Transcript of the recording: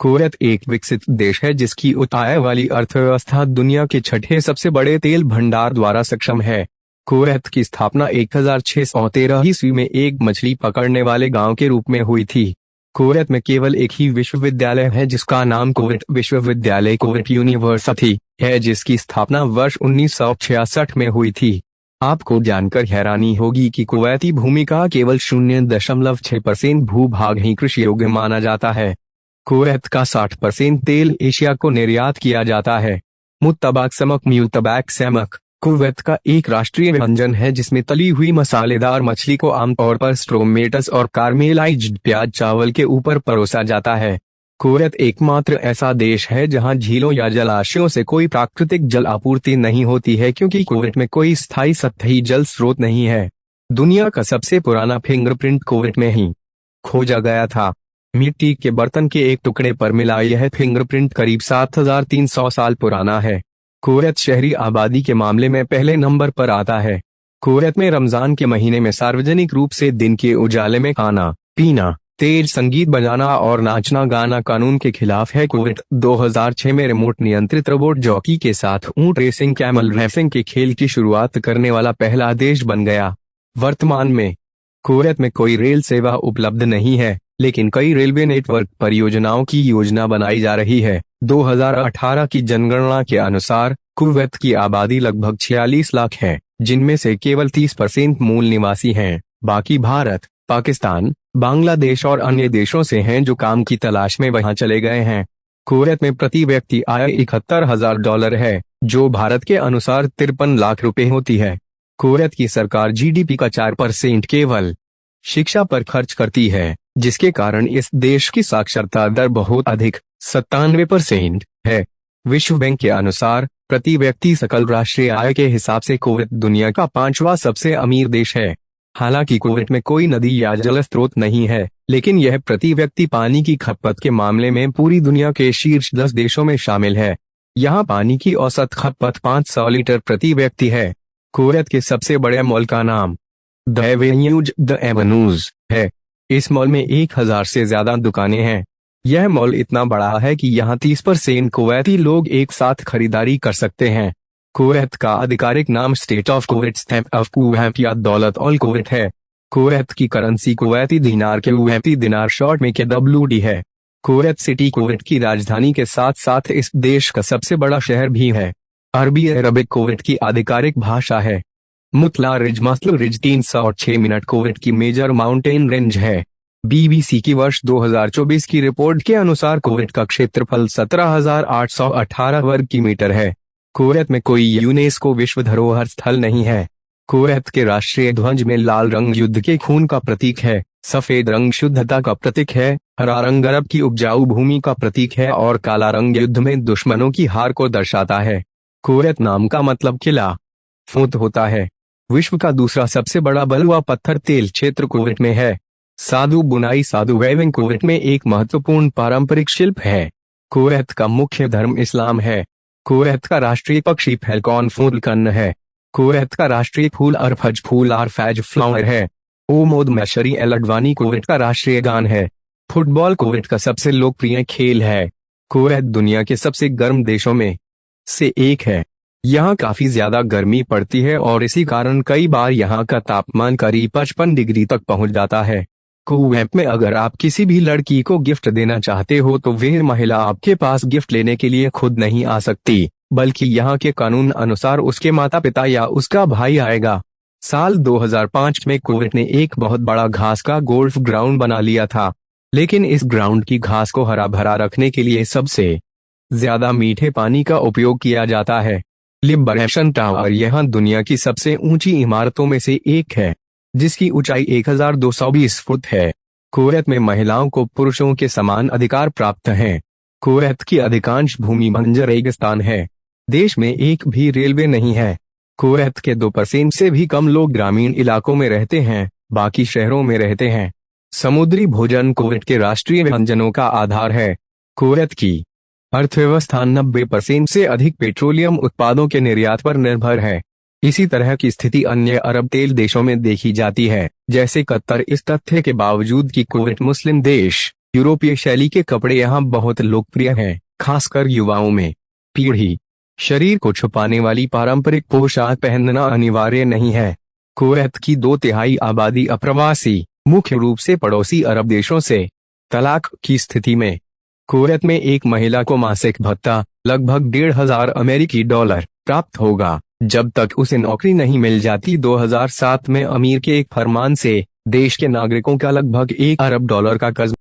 Kuwait एक विकसित देश है जिसकी उठाए वाली अर्थव्यवस्था दुनिया के छठे सबसे बड़े तेल भंडार द्वारा सक्षम है। कुवैत की स्थापना 1613 ईस्वी में एक मछली पकड़ने वाले गांव के रूप में हुई थी। कुवैत में केवल एक ही विश्वविद्यालय है जिसका नाम कुवैत विश्वविद्यालय कुवैत यूनिवर्सिटी है, जिसकी स्थापना वर्ष 1966 में हुई थी। आपको जानकर हैरानी होगी कि कुवैती भूमि का केवल 0.6% भूभाग ही कृषि योग्य माना जाता है। कुवैत का 60% तेल एशिया को निर्यात किया जाता है। मुत्तबाक समक कुवैत का एक राष्ट्रीय व्यंजन है जिसमें तली हुई मसालेदार मछली को आमतौर पर स्ट्रोमेटस और कार्मेलाइज्ड प्याज चावल के ऊपर परोसा जाता है। कुवैत एकमात्र ऐसा देश है जहां झीलों या जलाशयों से कोई प्राकृतिक जल आपूर्ति नहीं होती है, क्योंकि कुवैत में कोई स्थायी सतही जल स्रोत नहीं है। दुनिया का सबसे पुराना फिंगरप्रिंट कुवैत में ही खोजा गया था। मिट्टी के बर्तन के एक टुकड़े पर मिला यह फिंगरप्रिंट करीब 7300 साल पुराना है। कुवैत शहरी आबादी के मामले में पहले नंबर पर आता है। कुवैत में रमजान के महीने में सार्वजनिक रूप से दिन के उजाले में खाना पीना, तेज संगीत बजाना और नाचना गाना कानून के खिलाफ है। कुवैत 2006 में रिमोट नियंत्रित रोबोट जॉकी के साथ ऊंट रेसिंग कैमल रेसिंग के खेल की शुरुआत करने वाला पहला देश बन गया। वर्तमान में कुवैत में कोई रेल सेवा उपलब्ध नहीं है, लेकिन कई रेलवे नेटवर्क परियोजनाओं की योजना बनाई जा रही है। 2018 की जनगणना के अनुसार कुवैत की आबादी लगभग 46 लाख है, जिनमें से केवल 30% मूल निवासी हैं। बाकी भारत, पाकिस्तान, बांग्लादेश और अन्य देशों से हैं जो काम की तलाश में वहां चले गए हैं। कुवैत में प्रति व्यक्ति आय $71,000 है, जो भारत के अनुसार 53 लाख रुपए होती है। कुवैत की सरकार जीडीपी का 4% केवल शिक्षा पर खर्च करती है, जिसके कारण इस देश की साक्षरता दर बहुत अधिक 97% है। विश्व बैंक के अनुसार प्रति व्यक्ति सकल राष्ट्रीय आय के हिसाब से कुवैत दुनिया का 5वां सबसे अमीर देश है। हालांकि कुवैत में कोई नदी या जल स्रोत नहीं है, लेकिन यह प्रति व्यक्ति पानी की खपत के मामले में पूरी दुनिया के शीर्ष 10 देशों में शामिल है। यहाँ पानी की औसत खपत 500 लीटर प्रति व्यक्ति है। कुवैत के सबसे बड़े मॉल का नाम द एवेन्यूज है। इस मॉल में 1000 से ज्यादा दुकानें हैं। यह मॉल इतना बड़ा है कि यहाँ 30% कुवैती लोग एक साथ खरीदारी कर सकते हैं। कुवैत का आधिकारिक नाम state of Kuwait state of Kuwait या दौलत ऑल कुवैत है। कुवैत की करेंसी कुवैती दिनार के कुवैती दिनार शॉर्ट में KWD है। कुवैत सिटी कुवैत की राजधानी के साथ साथ इस देश का सबसे बड़ा शहर भी है। अरबी अरबिक कुवैत की आधिकारिक भाषा है। मुतला रिज 306 मिनट कुवैत की मेजर माउंटेन रेंज है। BBC की वर्ष 2024 की रिपोर्ट के अनुसार कुवैत का क्षेत्रफल 17,818 वर्ग किलोमीटर है। कुवैत में कोई यूनेस्को विश्व धरोहर स्थल नहीं है। कुवैत के राष्ट्रीय ध्वज में लाल रंग युद्ध के खून का प्रतीक है, सफेद रंग शुद्धता का प्रतीक है, हरा रंग अरब की उपजाऊ भूमि का प्रतीक है और काला रंग युद्ध में दुश्मनों की हार को दर्शाता है। कुवैत नाम का मतलब किला फूट होता है। विश्व का दूसरा सबसे बड़ा बलुआ पत्थर तेल क्षेत्र कुवैत में है। साधु बुनाई साधु वेविंग कुवैत में एक महत्वपूर्ण पारंपरिक शिल्प है। कुवैत का मुख्य धर्म इस्लाम है। कुवैत का राष्ट्रीय पक्षी फैल्कॉन फूलकन है। कुवैत का राष्ट्रीय फूल अरफज फूल आरफैज फ्लावर है। ओमोद मैशरी एल अडवाणी कुवैत का राष्ट्रीय गान है। फुटबॉल कुवैत का सबसे लोकप्रिय खेल है। कुवैत दुनिया के सबसे गर्म देशों में से एक है। यहाँ काफी ज्यादा गर्मी पड़ती है और इसी कारण कई बार यहाँ का तापमान करीब 55 डिग्री तक पहुँच जाता है। कुवैत में अगर आप किसी भी लड़की को गिफ्ट देना चाहते हो तो वह महिला आपके पास गिफ्ट लेने के लिए खुद नहीं आ सकती, बल्कि यहाँ के कानून अनुसार उसके माता पिता या उसका भाई आएगा। साल 2005 में कुवैत ने एक बहुत बड़ा घास का गोल्फ ग्राउंड बना लिया था, लेकिन इस ग्राउंड की घास को हरा भरा रखने के लिए सबसे ज्यादा मीठे पानी का उपयोग किया जाता है। लिबरेशन टावर यहाँ दुनिया की सबसे ऊंची इमारतों में से एक है, जिसकी ऊंचाई 1220 फुट है। कुवैत में महिलाओं को पुरुषों के समान अधिकार प्राप्त हैं। कुवैत की अधिकांश भूमि बंजर रेगिस्तान है। देश में एक भी रेलवे नहीं है। कुवैत के 2% से भी कम लोग ग्रामीण इलाकों में रहते हैं, बाकी शहरों में रहते हैं। समुद्री भोजन कुवैत के राष्ट्रीय व्यंजनों का आधार है। कुवैत की अर्थव्यवस्था 90% से अधिक पेट्रोलियम उत्पादों के निर्यात पर निर्भर है। इसी तरह की स्थिति अन्य अरब तेल देशों में देखी जाती है, जैसे कतर। इस तथ्य के बावजूद कि कुवैत मुस्लिम देश यूरोपीय शैली के कपड़े यहाँ बहुत लोकप्रिय हैं, खासकर युवाओं में। पीढ़ी, शरीर को छुपाने वाली पारंपरिक पोशाक पहनना अनिवार्य नहीं है। कुवैत की 2/3 आबादी अप्रवासी, मुख्य रूप से पड़ोसी अरब देशों से। तलाक की स्थिति में कुवैत में एक महिला को मासिक भत्ता लगभग $1,500 प्राप्त होगा जब तक उसे नौकरी नहीं मिल जाती। 2007 में अमीर के एक फरमान से देश के नागरिकों का लगभग $1 अरब का कर्ज